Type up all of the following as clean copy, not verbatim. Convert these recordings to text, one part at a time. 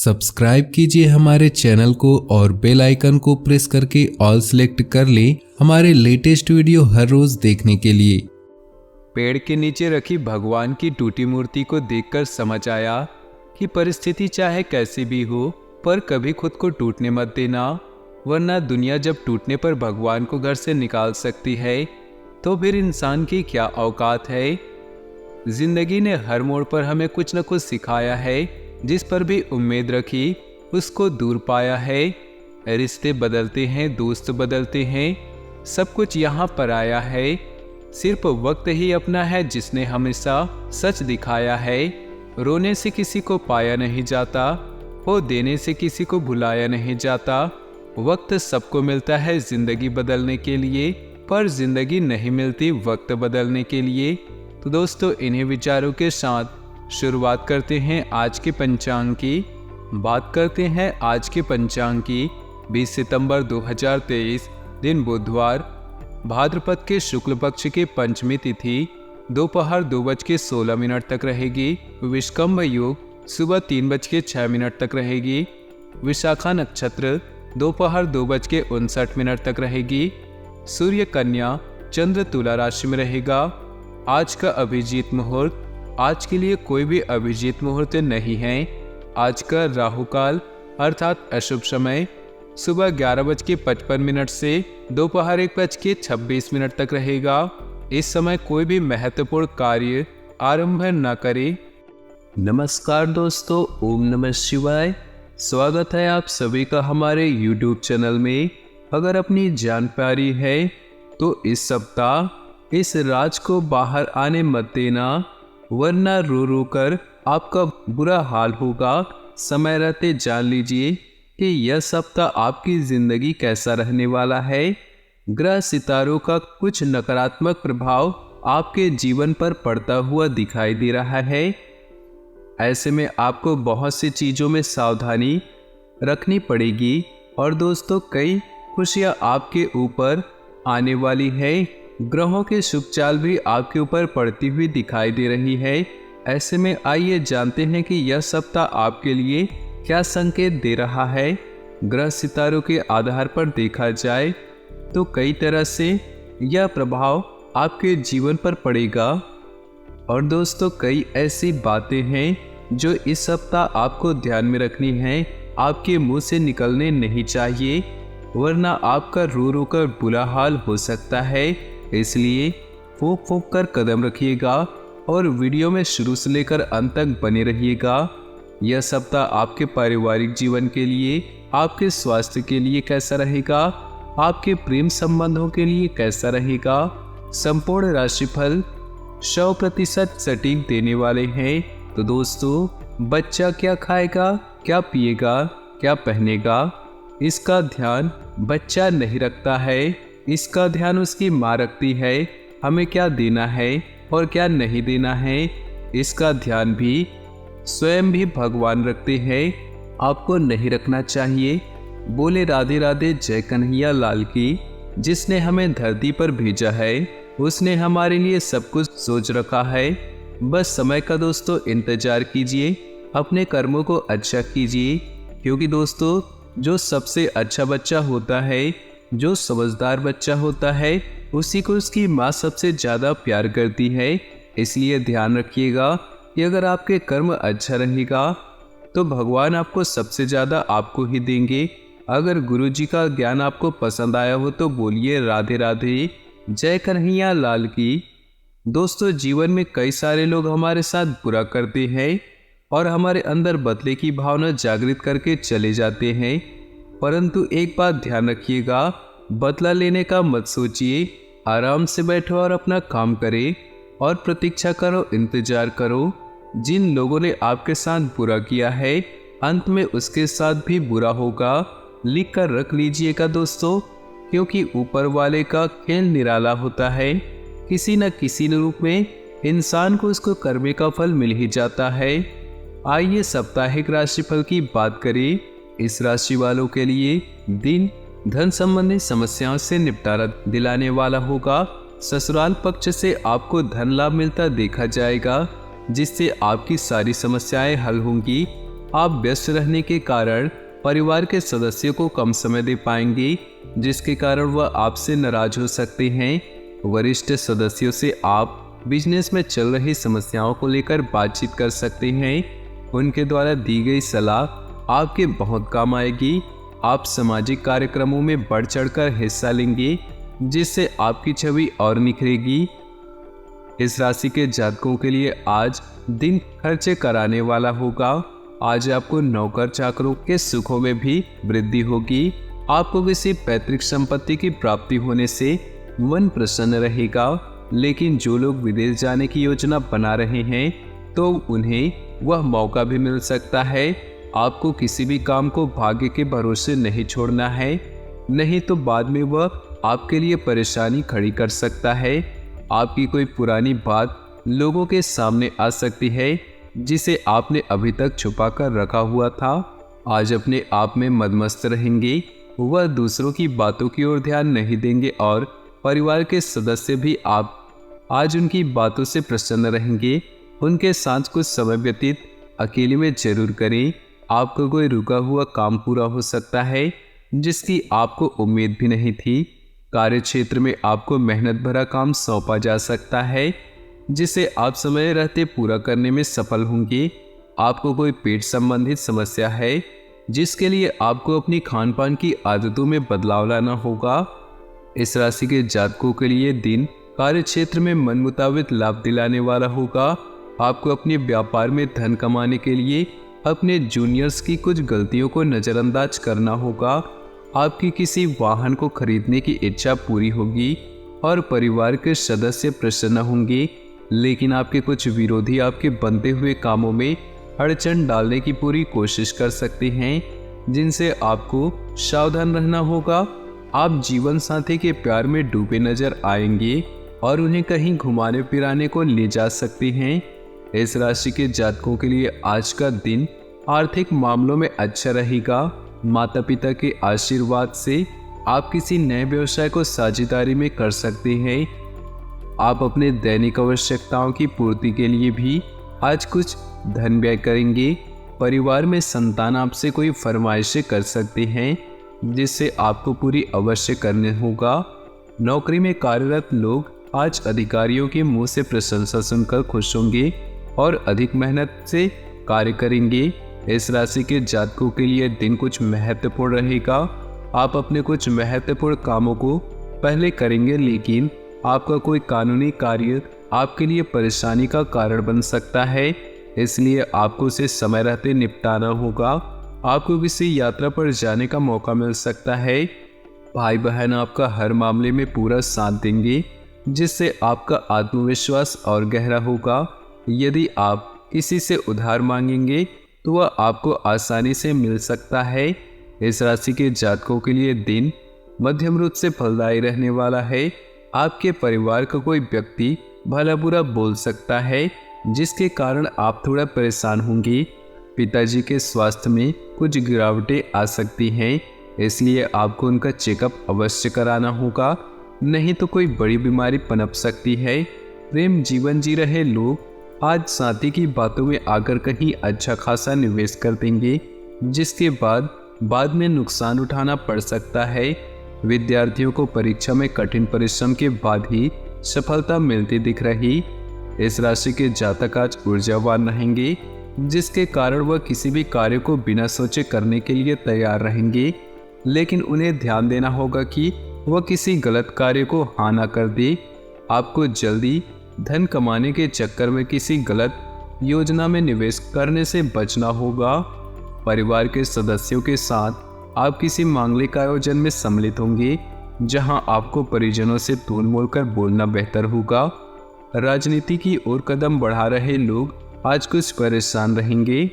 Subscribe कीजिए हमारे channel को और बेल आइकन को प्रेस करके ऑल सेलेक्ट कर लें हमारे लेटेस्ट वीडियो हर रोज देखने के लिए। पेड़ के नीचे रखी भगवान की टूटी मूर्ति को देखकर समझ आया कि परिस्थिति चाहे कैसी भी हो पर कभी खुद को टूटने मत देना, वरना दुनिया जब टूटने पर भगवान को घर से निकाल सकती है तो फिर इंसान की क्या औकात है। जिंदगी ने हर मोड़ पर हमें कुछ न कुछ सिखाया है, जिस पर भी उम्मीद रखी उसको दूर पाया है। रिश्ते बदलते हैं, दोस्त बदलते हैं, सब कुछ यहाँ पर आया है। सिर्फ वक्त ही अपना है जिसने हमेशा सच दिखाया है। रोने से किसी को पाया नहीं जाता, वो देने से किसी को भुलाया नहीं जाता। वक्त सबको मिलता है जिंदगी बदलने के लिए, पर जिंदगी नहीं मिलती वक्त बदलने के लिए। तो दोस्तों, इन्हीं विचारों के साथ शुरुआत करते हैं आज के पंचांग की। बात करते हैं आज के पंचांग की। 20 सितंबर 2023 दिन बुधवार, भाद्रपद के शुक्ल पक्ष की पंचमी तिथि दोपहर 2:16 तक रहेगी। विषकंभ योग सुबह 3:06 तक रहेगी। विशाखा नक्षत्र दोपहर 2:59 तक रहेगी। सूर्य कन्या, चंद्र तुला राशि में रहेगा। आज का अभिजीत मुहूर्त, आज के लिए कोई भी अभिजीत मुहूर्त नहीं है। आज का राहु काल अर्थात अशुभ समय सुबह 11:55 से दोपहर 1:26 तक रहेगा। इस समय कोई भी महत्वपूर्ण कार्य आरंभ न करें। नमस्कार दोस्तों, ओम नमः शिवाय। स्वागत है आप सभी का हमारे YouTube चैनल में। अगर अपनी जानकारी है तो इस सप्ताह इस राज को बाहर आने मत देना, वरना रो रो कर आपका बुरा हाल होगा। समय रहते जान लीजिए कि यह सप्ताह आपकी जिंदगी कैसा रहने वाला है। ग्रह सितारों का कुछ नकारात्मक प्रभाव आपके जीवन पर पड़ता हुआ दिखाई दे रहा है। ऐसे में आपको बहुत सी चीज़ों में सावधानी रखनी पड़ेगी। और दोस्तों, कई खुशियाँ आपके ऊपर आने वाली है। ग्रहों के शुभ चाल भी आपके ऊपर पड़ती हुई दिखाई दे रही है। ऐसे में आइए जानते हैं कि यह सप्ताह आपके लिए क्या संकेत दे रहा है। ग्रह सितारों के आधार पर देखा जाए तो कई तरह से यह प्रभाव आपके जीवन पर पड़ेगा। और दोस्तों, कई ऐसी बातें हैं जो इस सप्ताह आपको ध्यान में रखनी है, आपके मुंह से निकलने नहीं चाहिए, वरना आपका रो रो कर बुरा हाल हो सकता है। इसलिए फूंक फूंक कर कदम रखिएगा और वीडियो में शुरू से लेकर अंत तक बने रहिएगा। यह सप्ताह आपके पारिवारिक जीवन के लिए, आपके स्वास्थ्य के लिए कैसा रहेगा, आपके प्रेम संबंधों के लिए कैसा रहेगा। संपूर्ण राशिफल 100% सटीक देने वाले हैं। तो दोस्तों, बच्चा क्या खाएगा, क्या पिएगा, क्या पहनेगा, इसका ध्यान बच्चा नहीं रखता है, इसका ध्यान उसकी माँ रखती है। हमें क्या देना है और क्या नहीं देना है, इसका ध्यान भी स्वयं भी भगवान रखते हैं। आपको नहीं रखना चाहिए। बोले राधे राधे जय कन्हैया लाल की। जिसने हमें धरती पर भेजा है उसने हमारे लिए सब कुछ सोच रखा है। बस समय का दोस्तों इंतजार कीजिए, अपने कर्मों को अच्छा कीजिए, क्योंकि दोस्तों जो सबसे अच्छा बच्चा होता है, जो समझदार बच्चा होता है, उसी को उसकी माँ सबसे ज़्यादा प्यार करती है। इसलिए ध्यान रखिएगा कि अगर आपके कर्म अच्छा रहेगा तो भगवान आपको सबसे ज़्यादा आपको ही देंगे। अगर गुरु जी का ज्ञान आपको पसंद आया हो तो बोलिए राधे राधे जय कन्हैया लाल की। दोस्तों, जीवन में कई सारे लोग हमारे साथ बुरा करते हैं और हमारे अंदर बदले की भावना जागृत करके चले जाते हैं। परंतु एक बात ध्यान रखिएगा, बदला लेने का मत सोचिए। आराम से बैठो और अपना काम करें और प्रतीक्षा करो, इंतजार करो। जिन लोगों ने आपके साथ बुरा किया है, अंत में उसके साथ भी बुरा होगा। लिख कर रख लीजिएगा दोस्तों, क्योंकि ऊपर वाले का खेल निराला होता है। किसी न किसी रूप में इंसान को उसको कर्म का फल मिल ही जाता है। आइए साप्ताहिक राशिफल की बात करें। इस राशि वालों के लिए दिन धन संबंधी समस्याओं से निपटारा दिलाने वाला होगा। ससुराल पक्ष से आपको धन लाभ मिलता देखा जाएगा, जिससे आपकी सारी समस्याएं हल होंगी। आप व्यस्त रहने के कारण परिवार के सदस्यों को कम समय दे पाएंगे, जिसके कारण वह आपसे नाराज हो सकते हैं। वरिष्ठ सदस्यों से आप बिजनेस में चल रही समस्याओं को लेकर बातचीत कर सकते हैं। उनके द्वारा दी गई सलाह आपके बहुत काम आएगी। आप सामाजिक कार्यक्रमों में बढ़ चढ़कर हिस्सा लेंगे, जिससे आपकी छवि और निखरेगी। इस राशि के जातकों के लिए आज दिन खर्चे कराने वाला होगा। आज आपको नौकर चाकरों के सुखों में भी वृद्धि होगी। आपको किसी पैतृक संपत्ति की प्राप्ति होने से मन प्रसन्न रहेगा। लेकिन जो लोग विदेश जाने की योजना बना रहे हैं तो उन्हें वह मौका भी मिल सकता है। आपको किसी भी काम को भाग्य के भरोसे नहीं छोड़ना है, नहीं तो बाद में वह आपके लिए परेशानी खड़ी कर सकता है। आपकी कोई पुरानी बात लोगों के सामने आ सकती है जिसे आपने अभी तक छुपा कर रखा हुआ था। आज अपने आप में मदमस्त रहेंगे। वह दूसरों की बातों की ओर ध्यान नहीं देंगे और परिवार के सदस्य भी आप आज उनकी बातों से प्रसन्न रहेंगे। उनके साथ कुछ समय व्यतीत अकेले में जरूर करें। आपको कोई रुका हुआ काम पूरा हो सकता है जिसकी आपको उम्मीद भी नहीं थी। कार्य क्षेत्र में आपको मेहनत भरा काम सौंपा जा सकता है जिसे आप समय रहते पूरा करने में सफल होंगे। आपको कोई पेट संबंधित समस्या है जिसके लिए आपको अपनी खान पान की आदतों में बदलाव लाना होगा। इस राशि के जातकों के लिए दिन कार्य क्षेत्र में मन मुताबिक लाभ दिलाने वाला होगा। आपको अपने व्यापार में धन कमाने के लिए अपने जूनियर्स की कुछ गलतियों को नज़रअंदाज करना होगा। आपकी किसी वाहन को खरीदने की इच्छा पूरी होगी और परिवार के सदस्य प्रसन्न होंगे। लेकिन आपके कुछ विरोधी आपके बनते हुए कामों में अड़चन डालने की पूरी कोशिश कर सकते हैं, जिनसे आपको सावधान रहना होगा। आप जीवन साथी के प्यार में डूबे नजर आएंगे और उन्हें कहीं घुमाने फिराने को ले जा सकते हैं। इस राशि के जातकों के लिए आज का दिन आर्थिक मामलों में अच्छा रहेगा। माता पिता के आशीर्वाद से आप किसी नए व्यवसाय को साझेदारी में कर सकते हैं। आप अपने दैनिक आवश्यकताओं की पूर्ति के लिए भी आज कुछ धन व्यय करेंगे। परिवार में संतान आपसे कोई फरमाइशें कर सकते हैं जिससे आपको पूरी अवश्य करने होगा। नौकरी में कार्यरत लोग आज अधिकारियों के मुंह से प्रशंसा सुनकर खुश होंगे और अधिक मेहनत से कार्य करेंगे। इस राशि के जातकों के लिए दिन कुछ महत्वपूर्ण रहेगा। आप अपने कुछ महत्वपूर्ण कामों को पहले करेंगे, लेकिन आपका कोई कानूनी कार्य आपके लिए परेशानी का कारण बन सकता है, इसलिए आपको उसे समय रहते निपटाना होगा। आपको किसी यात्रा पर जाने का मौका मिल सकता है। भाई बहन आपका हर मामले में पूरा साथ देंगे, जिससे आपका आत्मविश्वास और गहरा होगा। यदि आप किसी से उधार मांगेंगे तो वह आपको आसानी से मिल सकता है। इस राशि के जातकों के लिए दिन मध्यम रूप से फलदायी रहने वाला है। आपके परिवार का कोई व्यक्ति भला बुरा बोल सकता है, जिसके कारण आप थोड़ा परेशान होंगे। पिताजी के स्वास्थ्य में कुछ गिरावटें आ सकती हैं, इसलिए आपको उनका चेकअप अवश्य कराना होगा, नहीं तो कोई बड़ी बीमारी पनप सकती है। प्रेम जीवन जी रहे लोग आज साथी की बातों में आकर कहीं अच्छा खासा निवेश कर देंगे, जिसके बाद में नुकसान उठाना पड़ सकता है। विद्यार्थियों को परीक्षा में कठिन परिश्रम के बाद ही सफलता मिलती दिख रही। इस राशि के जातक आज ऊर्जावान रहेंगे, जिसके कारण वह किसी भी कार्य को बिना सोचे करने के लिए तैयार रहेंगे, लेकिन उन्हें ध्यान देना होगा कि वह किसी गलत कार्य को हाँ ना कर दे। आपको जल्दी धन कमाने के चक्कर में किसी गलत योजना में निवेश करने से बचना होगा। परिवार के सदस्यों के साथ आप किसी मांगलिक आयोजन में सम्मिलित होंगे, जहां आपको परिजनों से तोल मोल कर बोलना बेहतर होगा। राजनीति की ओर कदम बढ़ा रहे लोग आज कुछ परेशान रहेंगे।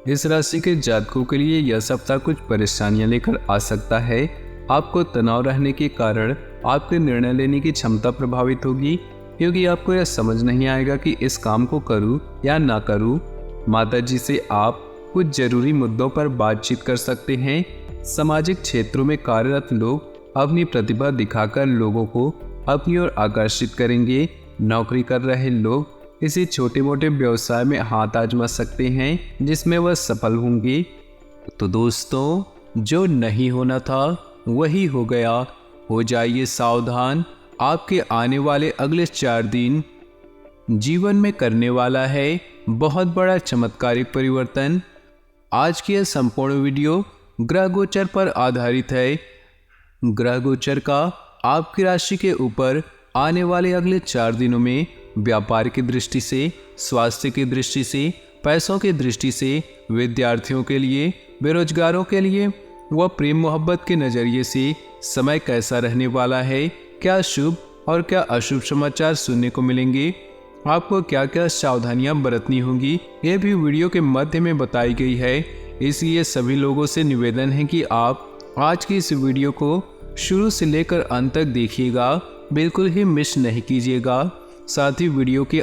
इस राशि के जातकों के लिए यह सप्ताह कुछ परेशानियां लेकर आ सकता है। आपको तनाव रहने के कारण आपके निर्णय लेने की क्षमता प्रभावित होगी, क्योंकि आपको यह समझ नहीं आएगा कि इस काम को करूं या ना करूं। माताजी से आप कुछ जरूरी मुद्दों पर बातचीत कर सकते हैं। सामाजिक क्षेत्रों में कार्यरत लोग अपनी प्रतिभा दिखाकर लोगों को अपनी ओर आकर्षित करेंगे। नौकरी कर रहे लोग किसी छोटे मोटे व्यवसाय में हाथ आजमा सकते हैं जिसमें वह सफल होंगे। तो दोस्तों, जो नहीं होना था वही हो गया। हो जाइए सावधान, आपके आने वाले अगले 4 दिन जीवन में करने वाला है बहुत बड़ा चमत्कारिक परिवर्तन। आज की यह संपूर्ण वीडियो ग्रह गोचर पर आधारित है। ग्रह गोचर का आपकी राशि के ऊपर आने वाले अगले 4 दिनों में व्यापार की दृष्टि से, स्वास्थ्य की दृष्टि से, पैसों की दृष्टि से, विद्यार्थियों के लिए, बेरोजगारों के लिए व प्रेम मोहब्बत के नज़रिए से समय कैसा रहने वाला है, क्या शुभ और क्या अशुभ समाचार सुनने को मिलेंगे, आपको क्या क्या सावधानियां बरतनी होंगी, ये भी वीडियो के मध्य में बताई गई है। इसलिए सभी लोगों से निवेदन है कि आप आज की इस वीडियो को शुरू से लेकर अंत तक देखिएगा, बिल्कुल ही मिस नहीं कीजिएगा। साथ ही वीडियो के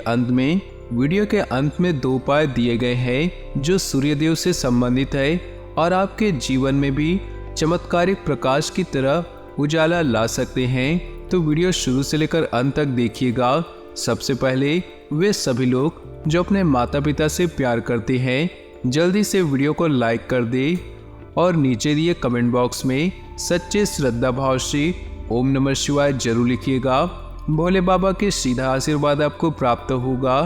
अंत में 2 उपाय दिए गए हैं जो सूर्यदेव से संबंधित है और आपके जीवन में भी चमत्कारिक प्रकाश की तरह उजाला ला सकते हैं। तो वीडियो शुरू से लेकर अंत तक देखिएगा। सबसे पहले वे सभी लोग जो अपने माता पिता से प्यार करते हैं, जल्दी से वीडियो को लाइक कर दे और नीचे दिए कमेंट बॉक्स में सच्चे श्रद्धा भाव से ओम नमः शिवाय जरूर लिखिएगा। भोले बाबा के सीधा आशीर्वाद आपको प्राप्त होगा।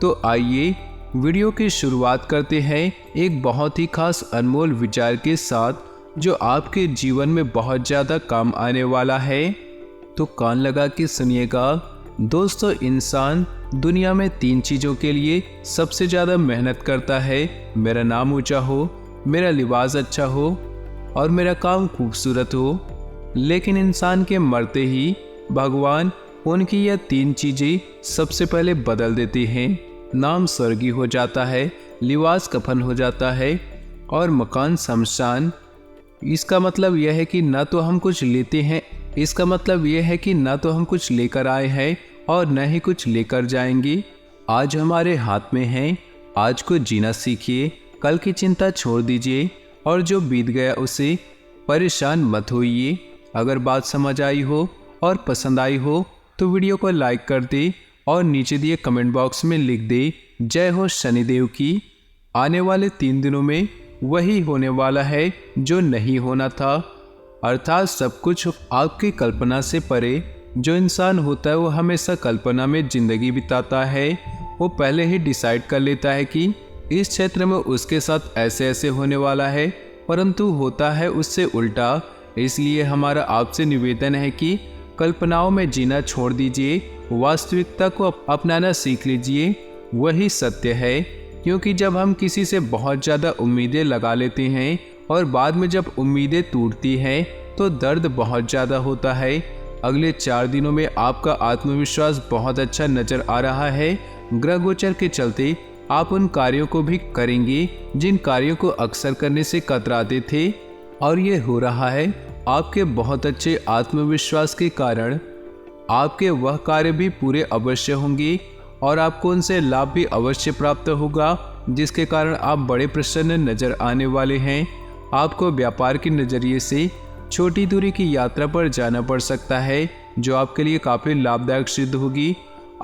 तो आइए वीडियो की शुरुआत करते हैं एक बहुत ही खास अनमोल विचार के साथ जो आपके जीवन में बहुत ज़्यादा काम आने वाला है। तो कान लगा के सुनिएगा। दोस्तों, इंसान दुनिया में 3 चीज़ों के लिए सबसे ज़्यादा मेहनत करता है। मेरा नाम ऊंचा हो, मेरा लिबास अच्छा हो और मेरा काम खूबसूरत हो। लेकिन इंसान के मरते ही भगवान उनकी यह 3 चीज़ें सबसे पहले बदल देते हैं। नाम स्वर्गीय हो जाता है, लिबास कफन हो जाता है और मकान शमशान। इसका मतलब यह है कि ना तो हम कुछ लेते हैं, इसका मतलब यह है कि ना तो हम कुछ लेकर आए हैं और न ही कुछ लेकर जाएंगे। आज हमारे हाथ में है, आज को जीना सीखिए, कल की चिंता छोड़ दीजिए और जो बीत गया उसे परेशान मत होइए। अगर बात समझ आई हो और पसंद आई हो तो वीडियो को लाइक कर दे और नीचे दिए कमेंट बॉक्स में लिख दे जय हो शनिदेव की। आने वाले 3 दिनों में वही होने वाला है जो नहीं होना था, अर्थात सब कुछ आपकी कल्पना से परे। जो इंसान होता है वो हमेशा कल्पना में जिंदगी बिताता है। वो पहले ही डिसाइड कर लेता है कि इस क्षेत्र में उसके साथ ऐसे ऐसे होने वाला है, परंतु होता है उससे उल्टा। इसलिए हमारा आपसे निवेदन है कि कल्पनाओं में जीना छोड़ दीजिए, वास्तविकता को अपनाना सीख लीजिए। वही सत्य है, क्योंकि जब हम किसी से बहुत ज़्यादा उम्मीदें लगा लेते हैं और बाद में जब उम्मीदें टूटती हैं तो दर्द बहुत ज़्यादा होता है। अगले 4 दिनों में आपका आत्मविश्वास बहुत अच्छा नजर आ रहा है। ग्रह गोचर के चलते आप उन कार्यों को भी करेंगे जिन कार्यों को अक्सर करने से कतराते थे, और ये हो रहा है आपके बहुत अच्छे आत्मविश्वास के कारण। आपके वह कार्य भी पूरे अवश्य होंगे और आपको उनसे लाभ भी अवश्य प्राप्त होगा, जिसके कारण आप बड़े प्रसन्न नजर आने वाले हैं। आपको व्यापार के नज़रिए से छोटी दूरी की यात्रा पर जाना पड़ सकता है जो आपके लिए काफ़ी लाभदायक सिद्ध होगी।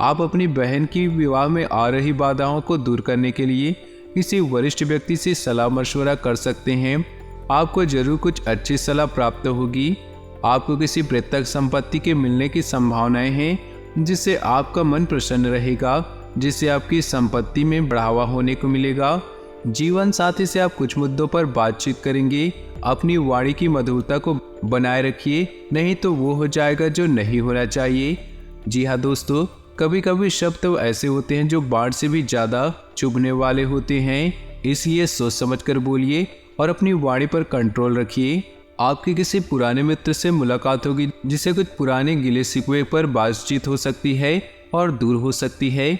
आप अपनी बहन की विवाह में आ रही बाधाओं को दूर करने के लिए किसी वरिष्ठ व्यक्ति से सलाह मशवरा कर सकते हैं। आपको जरूर कुछ अच्छी सलाह प्राप्त होगी। आपको किसी मृतक संपत्ति के मिलने की संभावनाएं हैं जिससे आपका मन प्रसन्न रहेगा, जिससे आपकी संपत्ति में बढ़ावा होने को मिलेगा। जीवन साथी से आप कुछ मुद्दों पर बातचीत करेंगे। अपनी वाणी की मधुरता को बनाए रखिए, नहीं तो वो हो जाएगा जो नहीं होना चाहिए। जी हाँ दोस्तों, कभी कभी शब्द तो ऐसे होते हैं जो बाढ़ से भी ज़्यादा चुभने वाले होते हैं, इसलिए सोच समझ कर बोलिए और अपनी वाणी पर कंट्रोल रखिए। आपके किसी पुराने मित्र से मुलाकात होगी जिससे कुछ पुराने गिले शिकवे पर बातचीत हो सकती है और दूर हो सकती है।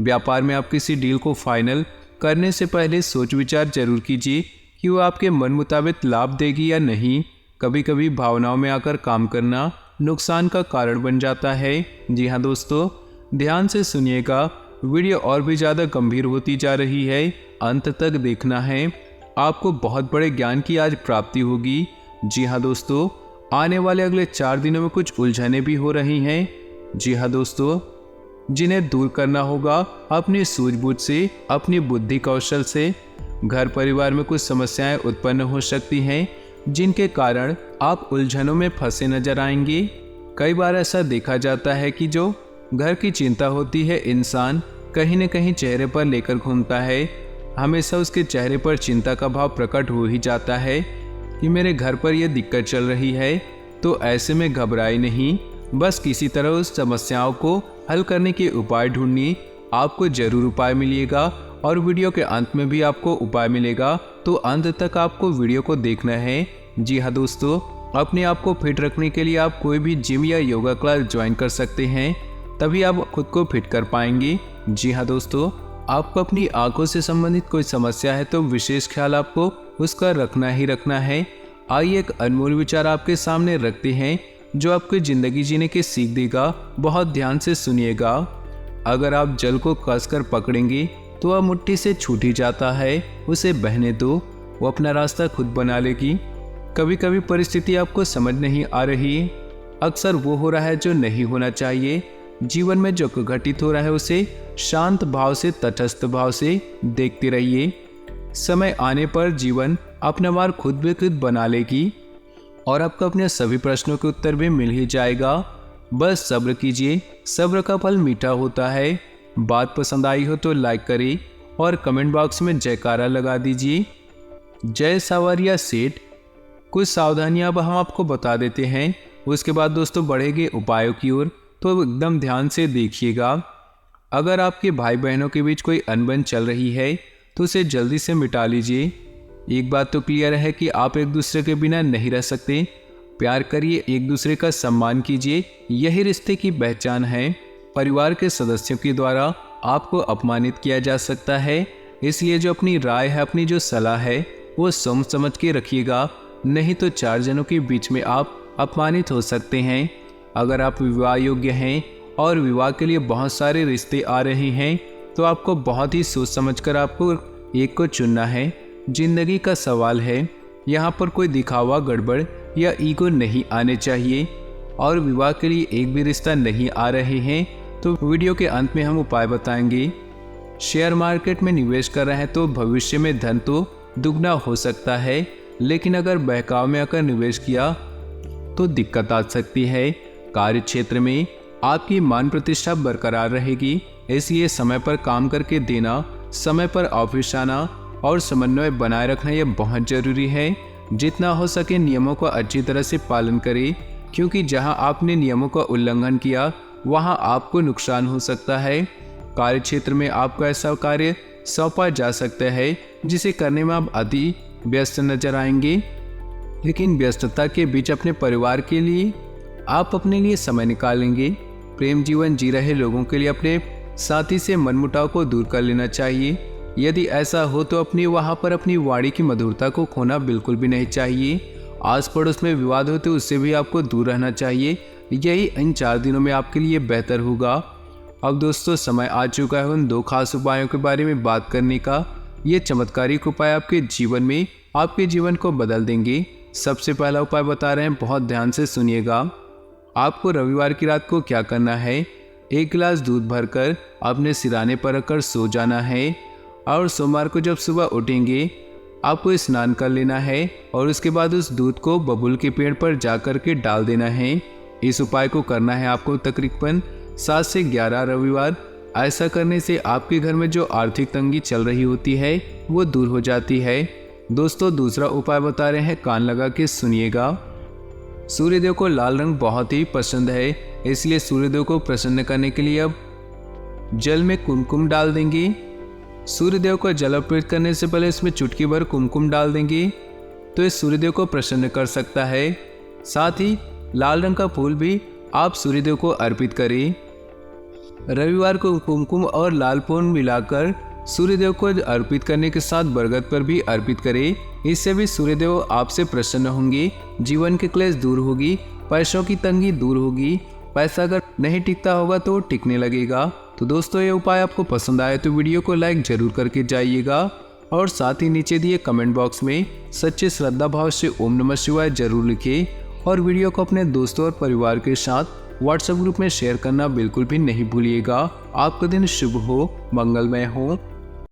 व्यापार में आप किसी डील को फाइनल करने से पहले सोच विचार जरूर कीजिए कि वो आपके मन मुताबिक लाभ देगी या नहीं। कभी कभी भावनाओं में आकर काम करना नुकसान का कारण बन जाता है। जी हाँ दोस्तों, ध्यान से सुनिएगा, वीडियो और भी ज़्यादा गंभीर होती जा रही है, अंत तक देखना है। आपको बहुत बड़े ज्ञान की आज प्राप्ति होगी। जी हाँ दोस्तों, आने वाले अगले 4 दिनों में कुछ उलझनें भी हो रही हैं। जी हाँ दोस्तों, जिन्हें दूर करना होगा अपनी सूझबूझ से, अपनी बुद्धि कौशल से। घर परिवार में कुछ समस्याएं उत्पन्न हो सकती हैं जिनके कारण आप उलझनों में फंसे नजर आएंगे। कई बार ऐसा देखा जाता है कि जो घर की चिंता होती है इंसान कहीं न कहीं चेहरे पर लेकर घूमता है। हमेशा उसके चेहरे पर चिंता का भाव प्रकट हो ही जाता है कि मेरे घर पर यह दिक्कत चल रही है। तो ऐसे में घबराए नहीं, बस किसी तरह उस समस्याओं को हल करने के उपाय ढूंढिए। आपको जरूर उपाय मिलेगा और वीडियो के अंत में भी आपको उपाय मिलेगा, तो अंत तक आपको वीडियो को देखना है। जी हाँ दोस्तों, अपने आप को फिट रखने के लिए आप कोई भी जिम या योगा क्लास ज्वाइन कर सकते हैं, तभी आप खुद को फिट कर पाएंगे। जी हाँ दोस्तों, आपको अपनी आंखों से संबंधित कोई समस्या है तो विशेष ख्याल आपको उसका रखना ही रखना है। आइए एक अनमोल विचार आपके सामने रखते हैं जो आपको जिंदगी जीने की सीख देगा। बहुत ध्यान से सुनिएगा। अगर आप जल को कसकर पकड़ेंगे तो वह मुट्ठी से छूट ही जाता है, उसे बहने दो, वो अपना रास्ता खुद बना लेगी। कभी कभी परिस्थिति आपको समझ नहीं आ रही, अक्सर वो हो रहा है जो नहीं होना चाहिए। जीवन में जो घटित हो रहा है उसे शांत भाव से, तटस्थ भाव से देखते रहिए। समय आने पर जीवन अपना मार्ग खुद ब खुद बना लेगी और आपको अपने सभी प्रश्नों के उत्तर भी मिल ही जाएगा। बस सब्र कीजिए, सब्र का फल मीठा होता है। बात पसंद आई हो तो लाइक करें और कमेंट बॉक्स में जयकारा लगा दीजिए। जय सावरिया सेठ। कुछ सावधानियां अब हम आपको बता देते हैं, उसके बाद दोस्तों बढ़ेंगे उपायों की ओर, तो एकदम ध्यान से देखिएगा। अगर आपके भाई बहनों के बीच कोई अनबन चल रही है तो उसे जल्दी से मिटा लीजिए। एक बात तो क्लियर है कि आप एक दूसरे के बिना नहीं रह सकते। प्यार करिए, एक दूसरे का सम्मान कीजिए, यही रिश्ते की पहचान है। परिवार के सदस्यों के द्वारा आपको अपमानित किया जा सकता है, इसलिए जो अपनी राय है, अपनी जो सलाह है वो सोच समझ के रखिएगा, नहीं तो चार जनों के बीच में आप अपमानित हो सकते हैं। अगर आप विवाह योग्य हैं और विवाह के लिए बहुत सारे रिश्ते आ रहे हैं तो आपको बहुत ही सोच समझकर आपको एक को चुनना है। जिंदगी का सवाल है, यहाँ पर कोई दिखावा, गड़बड़ या ईगो नहीं आने चाहिए। और विवाह के लिए एक भी रिश्ता नहीं आ रहे हैं तो वीडियो के अंत में हम उपाय बताएंगे। शेयर मार्केट में निवेश कर रहे हैं तो भविष्य में धन तो दुगना हो सकता है, लेकिन अगर बहकाव में आकर निवेश किया तो दिक्कत आ सकती है। कार्य क्षेत्र में आपकी मान प्रतिष्ठा बरकरार रहेगी, इसलिए समय पर काम करके देना, समय पर ऑफिस आना और समन्वय बनाए रखना यह बहुत जरूरी है। जितना हो सके नियमों का अच्छी तरह से पालन करें, क्योंकि जहां आपने नियमों का उल्लंघन किया वहां आपको नुकसान हो सकता है। कार्य क्षेत्र में आपको ऐसा कार्य सौंपा जा सकता है जिसे करने में आप अति व्यस्त नजर आएंगे, लेकिन व्यस्तता के बीच अपने परिवार के लिए आप अपने लिए समय निकालेंगे। प्रेम जीवन जी रहे लोगों के लिए अपने साथी से मनमुटाव को दूर कर लेना चाहिए। यदि ऐसा हो तो वहाँ पर अपनी वाणी की मधुरता को खोना बिल्कुल भी नहीं चाहिए। आस पड़ोस में विवाद हो तो उससे भी आपको दूर रहना चाहिए। यही इन 4 दिनों में आपके लिए बेहतर होगा। अब दोस्तों समय आ चुका है उन 2 खास उपायों के बारे में बात करने का। ये चमत्कारिक उपाय आपके जीवन में आपके जीवन को बदल देंगे। सबसे पहला उपाय बता रहे हैं, बहुत ध्यान से सुनिएगा। आपको रविवार की रात को क्या करना है, 1 गिलास दूध भरकर अपने सिराने पर रखकर सो जाना है और सोमवार को जब सुबह उठेंगे आपको स्नान कर लेना है और उसके बाद उस दूध को बबूल के पेड़ पर जा कर के डाल देना है। इस उपाय को करना है आपको तकरीबन 7 से 11 रविवार। ऐसा करने से आपके घर में जो आर्थिक तंगी चल रही होती है वो दूर हो जाती है। दोस्तों दूसरा उपाय बता रहे हैं, कान लगा के सुनिएगा। सूर्यदेव को लाल रंग बहुत ही पसंद है, इसलिए सूर्यदेव को प्रसन्न करने के लिए अब जल में कुमकुम डाल देंगे। सूर्यदेव को जल अर्पित करने से पहले इसमें चुटकी भर कुमकुम डाल देंगे तो इस सूर्यदेव को प्रसन्न कर सकता है। साथ ही लाल रंग का फूल भी आप सूर्यदेव को अर्पित करें। रविवार को कुमकुम और लाल फूल मिलाकर सूर्यदेव को अर्पित करने के साथ बरगद पर भी अर्पित करें। इससे भी सूर्यदेव आपसे प्रसन्न होंगे, जीवन के क्लेश दूर होगी, पैसों की तंगी दूर होगी। पैसा अगर नहीं टिकता होगा तो टिकने लगेगा। तो दोस्तों ये उपाय आपको पसंद आए तो वीडियो को लाइक जरूर करके जाइएगा और साथ ही नीचे दिए कमेंट बॉक्स में सच्चे श्रद्धा भाव से ओम नमः शिवाय जरूर लिखें और वीडियो को अपने दोस्तों और परिवार के साथ व्हाट्सएप ग्रुप में शेयर करना बिल्कुल भी नहीं भूलिएगा। आपका दिन शुभ हो, मंगलमय हो।